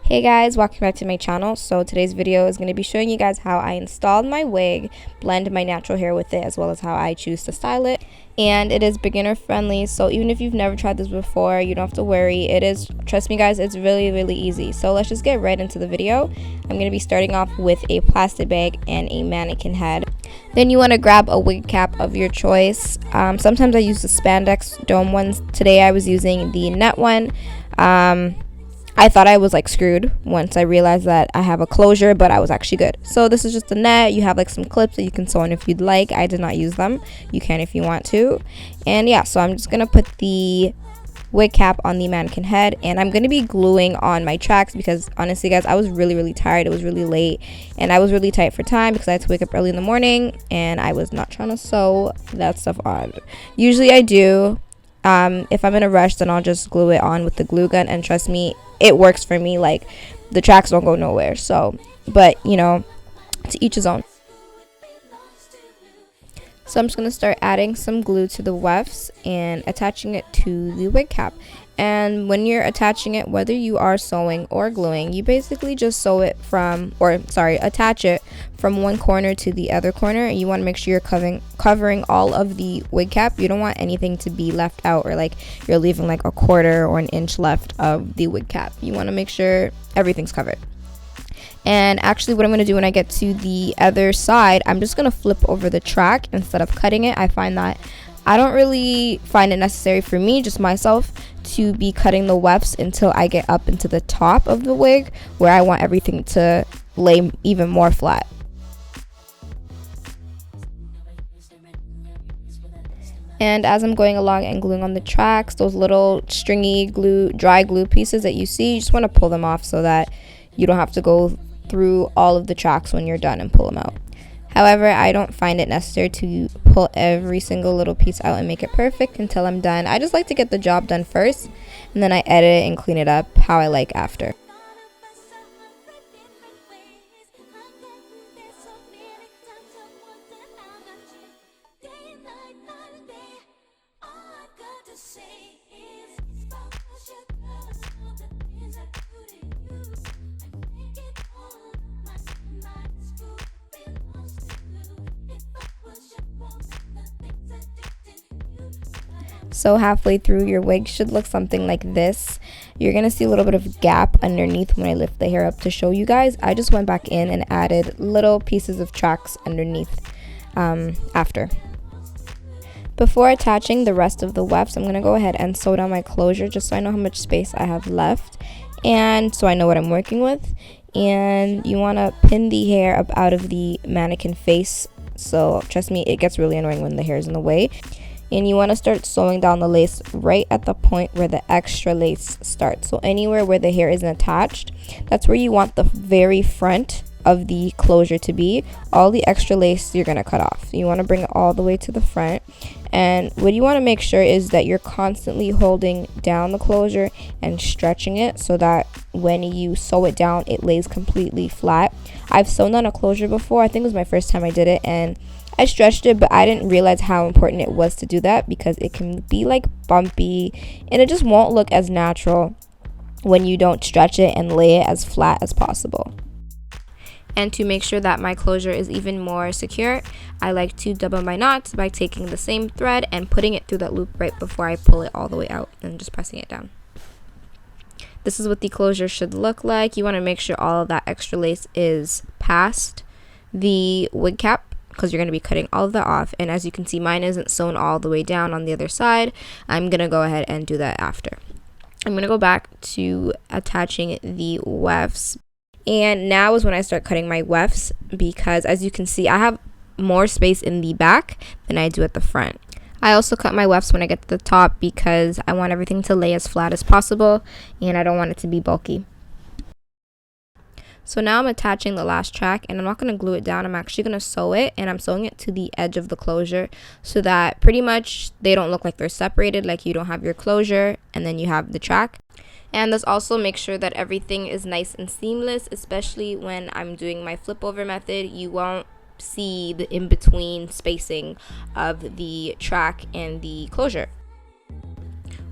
Hey guys, welcome back to my channel. So today's video is going to be showing you guys how I installed my wig, blend my natural hair with it, as well as how I choose to style it. And it is beginner friendly, so even if you've never tried this before, you don't have to worry. It is, trust me guys, it's really easy. So let's just get right into the video. I'm going to be starting off with a plastic bag and a mannequin head. Then you want to grab a wig cap of your choice. Sometimes I use the spandex dome ones. Today I was using the net one. I thought I was like screwed once I realized that I have a closure, but I was actually good. So this is just a net. You have like some clips that you can sew on if you'd like. I did not use them. You can if you want to. And yeah, so I'm just gonna put the wig cap on the mannequin head, and I'm gonna be gluing on my tracks because honestly guys, I was really tired. It was really late and I was really tight for time because I had to wake up early in the morning and I was not trying to sew that stuff on. Usually I do. If I'm in a rush, then I'll just glue it on with the glue gun, and trust me, it works for me. Like, the tracks don't go nowhere. So, but you know, to each his own. So I'm just going to start adding some glue to the wefts and attaching it to the wig cap. And when you're attaching it, whether you are sewing or gluing, you basically just sew it attach it from one corner to the other corner. You want to make sure you're covering all of the wig cap. You don't want anything to be left out, or like you're leaving like a quarter or an inch left of the wig cap. You want to make sure everything's covered. And actually what I'm going to do when I get to the other side, I'm just going to flip over the track instead of cutting it. I find that I don't really find it necessary for me, just myself, to be cutting the wefts until I get up into the top of the wig where I want everything to lay even more flat. And as I'm going along and gluing on the tracks, those little stringy dry glue pieces that you see, you just want to pull them off so that you don't have to go through all of the tracks when you're done and pull them out. However, I don't find it necessary to pull every single little piece out and make it perfect until I'm done. I just like to get the job done first, and then I edit it and clean it up how I like after. So halfway through, your wig should look something like this. You're gonna see a little bit of gap underneath when I lift the hair up to show you guys. I just went back in and added little pieces of tracks underneath after. Before attaching the rest of the wefts, I'm gonna go ahead and sew down my closure just so I know how much space I have left, and so I know what I'm working with. And you wanna pin the hair up out of the mannequin face. So trust me, it gets really annoying when the hair is in the way. And you want to start sewing down the lace right at the point where the extra lace starts. So anywhere where the hair isn't attached, that's where you want the very front of the closure to be. All the extra lace you're going to cut off. You want to bring it all the way to the front. And what you want to make sure is that you're constantly holding down the closure and stretching it so that when you sew it down, it lays completely flat. I've sewn on a closure before. I think it was my first time I did it, and I stretched it, but I didn't realize how important it was to do that because it can be like bumpy and it just won't look as natural when you don't stretch it and lay it as flat as possible. And to make sure that my closure is even more secure, I like to double my knots by taking the same thread and putting it through that loop right before I pull it all the way out and just pressing it down. This is what the closure should look like. You want to make sure all of that extra lace is past the wig cap, because you're going to be cutting all of that off. And as you can see, mine isn't sewn all the way down on the other side. I'm going to go ahead and do that after. I'm going to go back to attaching the wefts. And now is when I start cutting my wefts, because as you can see, I have more space in the back than I do at the front. I also cut my wefts when I get to the top because I want everything to lay as flat as possible and I don't want it to be bulky. So now I'm attaching the last track, and I'm not going to glue it down. I'm actually going to sew it, and I'm sewing it to the edge of the closure so that pretty much they don't look like they're separated, like you don't have your closure and then you have the track. And this also makes sure that everything is nice and seamless, especially when I'm doing my flip over method. You won't see the in-between spacing of the track and the closure.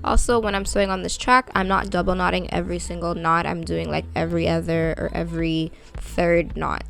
Also, when I'm sewing on this track, I'm not double knotting every single knot. I'm doing like every other or every third knot.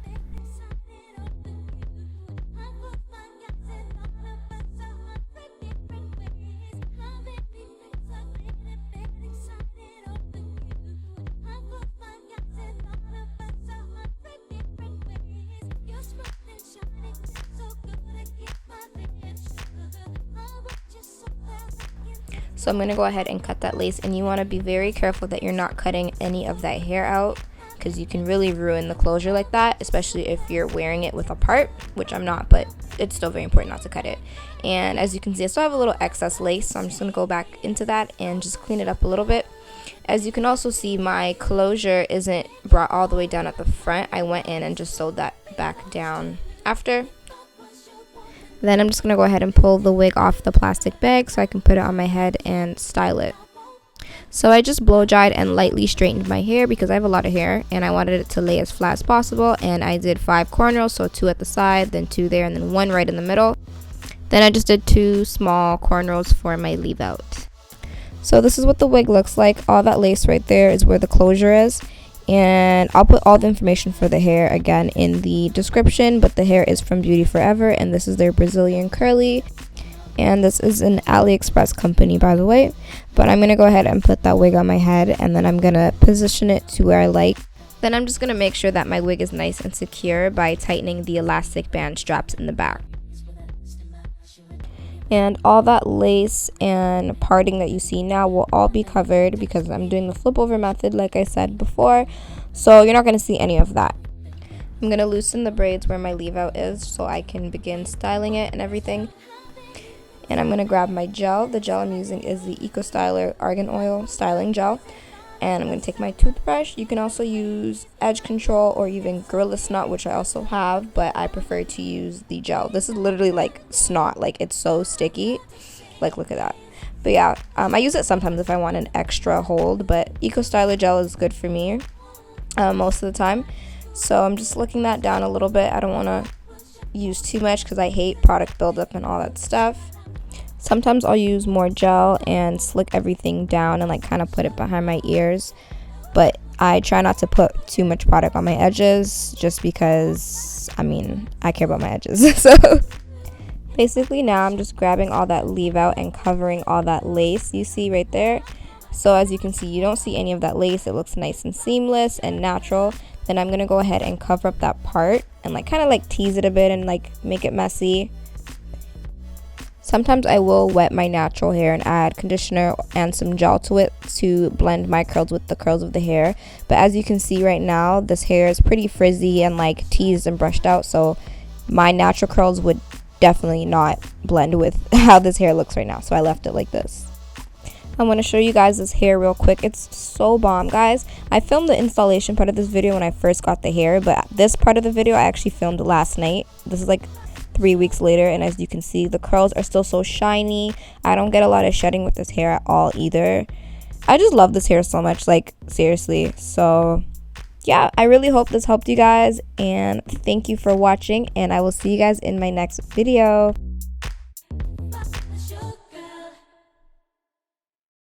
So I'm going to go ahead and cut that lace, and you want to be very careful that you're not cutting any of that hair out, because you can really ruin the closure like that, especially if you're wearing it with a part, which I'm not, but it's still very important not to cut it. And as you can see, I still have a little excess lace, so I'm just going to go back into that and just clean it up a little bit. As you can also see, my closure isn't brought all the way down at the front. I went in and just sewed that back down after. Then I'm just going to go ahead and pull the wig off the plastic bag so I can put it on my head and style it. So I just blow dried and lightly straightened my hair because I have a lot of hair and I wanted it to lay as flat as possible, and I did 5 cornrows, so 2 at the side, then 2 there, and then 1 right in the middle. Then I just did 2 small cornrows for my leave out. So this is what the wig looks like. All that lace right there is where the closure is. And I'll put all the information for the hair again in the description, but the hair is from Beauty Forever, and this is their Brazilian curly, and this is an AliExpress company, by the way. But I'm gonna go ahead and put that wig on my head, and then I'm gonna position it to where I like. Then I'm just gonna make sure that my wig is nice and secure by tightening the elastic band straps in the back. And all that lace and parting that you see now will all be covered because I'm doing the flip over method like I said before, so you're not going to see any of that. I'm going to loosen the braids where my leave out is so I can begin styling it and everything. And I'm going to grab my gel. The gel I'm using is the Eco Styler Argan Oil Styling Gel. And I'm going to take my toothbrush. You can also use Edge Control or even Gorilla Snot, which I also have, but I prefer to use the gel. This is literally like snot, like it's so sticky. Like, look at that. But yeah, I use it sometimes if I want an extra hold, but Eco Styler Gel is good for me most of the time. So I'm just licking that down a little bit. I don't want to use too much because I hate product buildup and all that stuff. Sometimes I'll use more gel and slick everything down and like kind of put it behind my ears. But I try not to put too much product on my edges just because, I mean, I care about my edges. So basically now I'm just grabbing all that leave out and covering all that lace you see right there. So as you can see, you don't see any of that lace. It looks nice and seamless and natural. Then I'm going to go ahead and cover up that part and like kind of like tease it a bit and like make it messy. Sometimes I will wet my natural hair and add conditioner and some gel to it to blend my curls with the curls of the hair. But as you can see right now, this hair is pretty frizzy and like teased and brushed out. So my natural curls would definitely not blend with how this hair looks right now. So I left it like this. I'm going to show you guys this hair real quick. It's so bomb, guys. I filmed the installation part of this video when I first got the hair, but this part of the video I actually filmed last night. This is like 3 weeks later, and as you can see, the curls are still so shiny. I don't get a lot of shedding with this hair at all either. I just love this hair so much, like seriously. So yeah, I really hope this helped you guys, and thank you for watching, and I will see you guys in my next video.